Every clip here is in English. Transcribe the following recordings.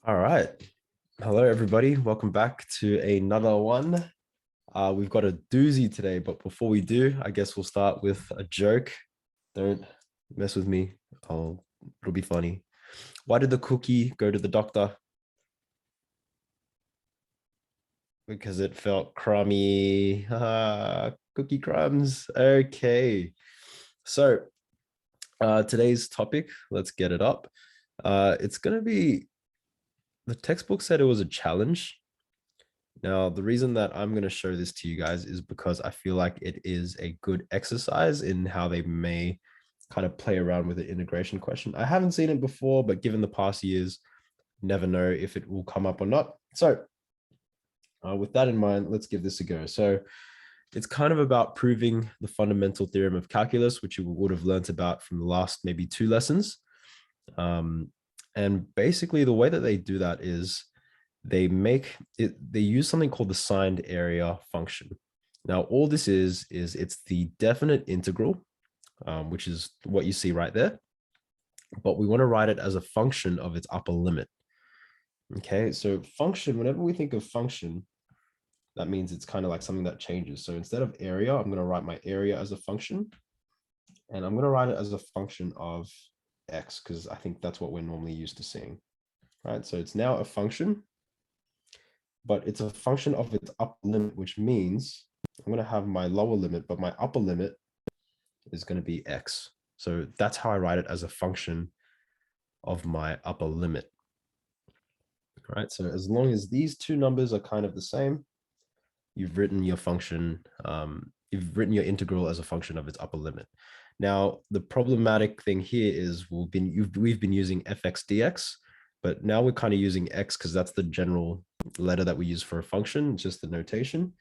All right. Hello, everybody. Welcome back to another one. We've got a doozy today, but before we do, I guess we'll start with a joke. Don't mess with me. It'll be funny. Why did the cookie go to the doctor? Because it felt crummy. Cookie crumbs. Okay. So today's topic, let's get it up. It's going to be, the textbook said it was a challenge. Now, the reason that I'm going to show this to you guys is because I feel like it is a good exercise in how they may kind of play around with the integration question. I haven't seen it before, but given the past years, never know if it will come up or not. So with that in mind, let's give this a go. So it's kind of about proving the fundamental theorem of calculus, which you would have learned about from the last maybe 2 lessons. And basically the way that they do that is they use something called the signed area function. Now, all this is it's the definite integral, which is what you see right there, but we want to write it as a function of its upper limit. Okay, so function, whenever we think of function, that means it's kind of like something that changes. So instead of area, I'm going to write my area as a function, and I'm going to write it as a function of x, because I think that's what we're normally used to seeing, right? So it's now a function, but it's a function of its upper limit, which means I'm going to have my lower limit, but my upper limit is going to be x. So that's how I write it as a function of my upper limit. All right, so as long as these two numbers are kind of the same, you've written your function, you've written your integral as a function of its upper limit. Now, the problematic thing here is we've been using fx dx, but now we're kind of using x because that's the general letter that we use for a function, just the notation.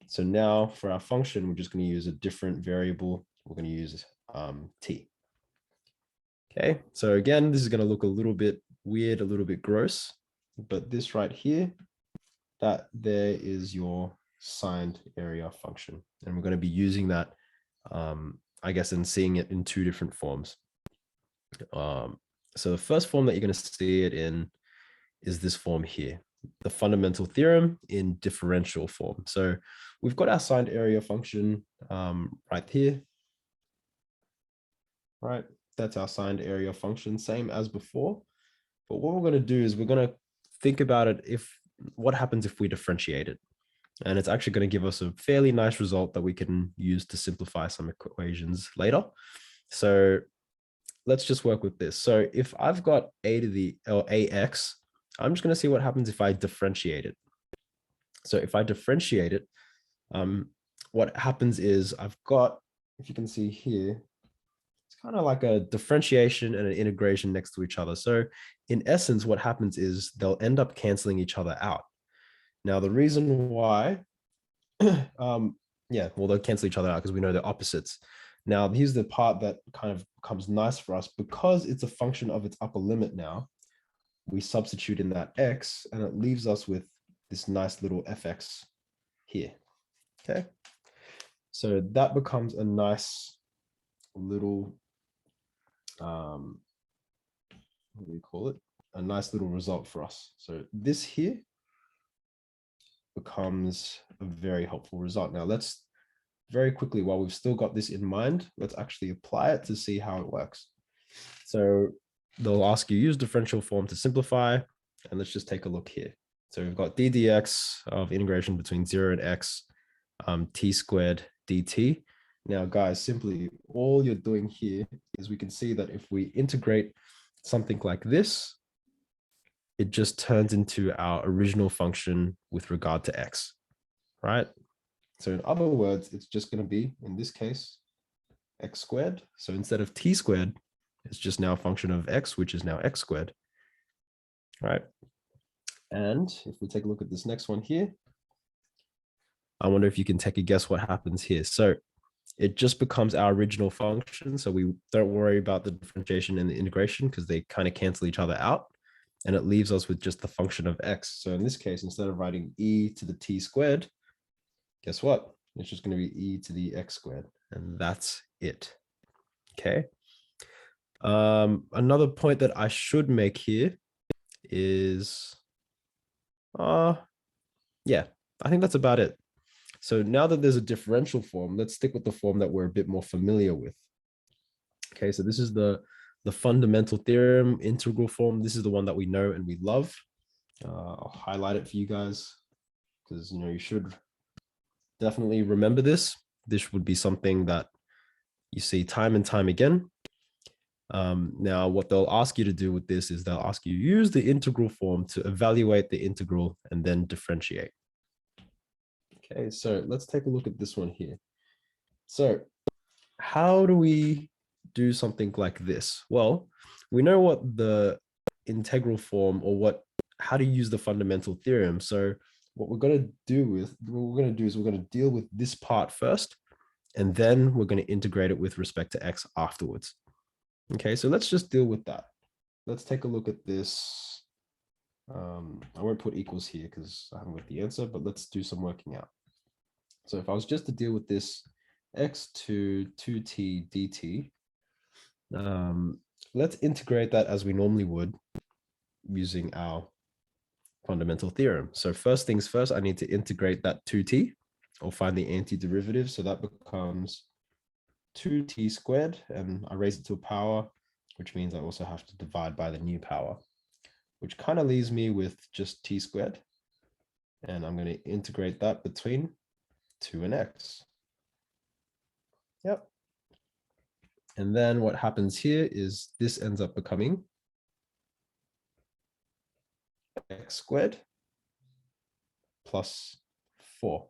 So now for our function, we're just going to use a different variable. We're going to use t. Okay, so again, this is going to look a little bit weird, a little bit gross, but this right here, that there is your signed area function. And we're going to be using that, I guess, and seeing it in two different forms. So the first form that you're going to see it in is this form here, the fundamental theorem in differential form. So we've got our signed area function right here. Right, that's our signed area function, same as before. But what we're going to do is we're going to think about it what happens if we differentiate it. And it's actually going to give us a fairly nice result that we can use to simplify some equations later. So let's just work with this. So if I've got ax, I'm just going to see what happens if I differentiate it. So if I differentiate it, what happens is I've got, if you can see here, it's kind of like a differentiation and an integration next to each other. So in essence, what happens is they'll end up canceling each other out. Now, the reason why, they'll cancel each other out because we know they're opposites. Now, here's the part that kind of becomes nice for us. Because it's a function of its upper limit now, we substitute in that x, and it leaves us with this nice little fx here. Okay, so that becomes a nice little, what do we call it? A nice little result for us. So this here becomes a very helpful result. Now let's very quickly, while we've still got this in mind, let's actually apply it to see how it works. So they'll ask you use differential form to simplify, and let's just take a look here. So we've got d dx of integration between 0 and x, t squared dt. Now guys, simply all you're doing here is we can see that if we integrate something like this, it just turns into our original function with regard to x, right? So in other words, it's just going to be, in this case, x squared. So instead of t squared, it's just now a function of x, which is now x squared, right? And if we take a look at this next one here, I wonder if you can take a guess what happens here. So it just becomes our original function. So we don't worry about the differentiation and the integration because they kind of cancel each other out. And it leaves us with just the function of x. So in this case, instead of writing e to the t squared, guess what? It's just going to be e to the x squared. And that's it. Okay. Another point that I should make here is, yeah, I think that's about it. So now that there's a differential form, let's stick with the form that we're a bit more familiar with. Okay, so this is the fundamental theorem integral form. This is the one that we know and we love. I'll highlight it for you guys because you should definitely remember this. This would be something that you see time and time again. Now, what they'll ask you to do with this is they'll ask you use the integral form to evaluate the integral and then differentiate. Okay, so let's take a look at this one here. So how do we do something like this? Well, we know what the integral form or how to use the fundamental theorem. So what we're going to do is we're going to deal with this part first, and then we're going to integrate it with respect to x afterwards. Okay, so let's just deal with that. Let's take a look at this. I won't put equals here because I haven't got the answer, but let's do some working out. So if I was just to deal with this x to 2t dt, let's integrate that as we normally would using our fundamental theorem. So first things first, I need to integrate that 2t or find the antiderivative. So that becomes 2t squared, and I raise it to a power, which means I also have to divide by the new power, which kind of leaves me with just t squared. And I'm going to integrate that between 2 and x. Yep. And then what happens here is this ends up becoming x squared plus 4.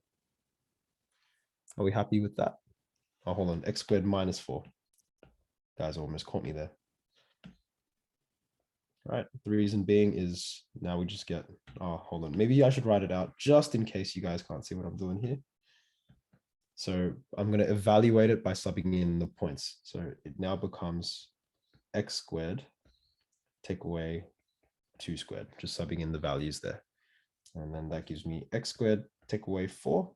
Are we happy with that? Oh, hold on, x squared minus 4. Guys almost caught me there. All right, the reason being is now we just get, oh, hold on. Maybe I should write it out just in case you guys can't see what I'm doing here. So I'm going to evaluate it by subbing in the points. So it now becomes x squared, take away 2 squared, just subbing in the values there. And then that gives me x squared, take away 4.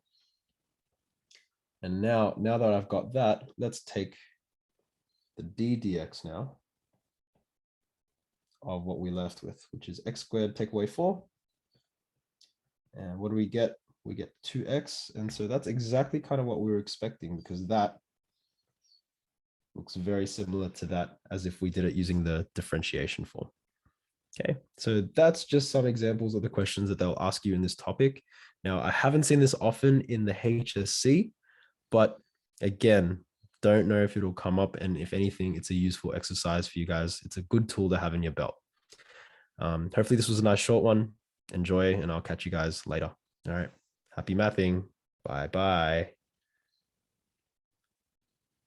And now that I've got that, let's take the d dx now of what we left with, which is x squared, take away 4. And what do we get? We get 2x. And so that's exactly kind of what we were expecting, because that looks very similar to that as if we did it using the differentiation form. Okay, so that's just some examples of the questions that they'll ask you in this topic. Now, I haven't seen this often in the HSC, but again, don't know if it'll come up. And if anything, it's a useful exercise for you guys. It's a good tool to have in your belt. Hopefully this was a nice short one. Enjoy, and I'll catch you guys later. All right. Happy mathing. Bye-bye.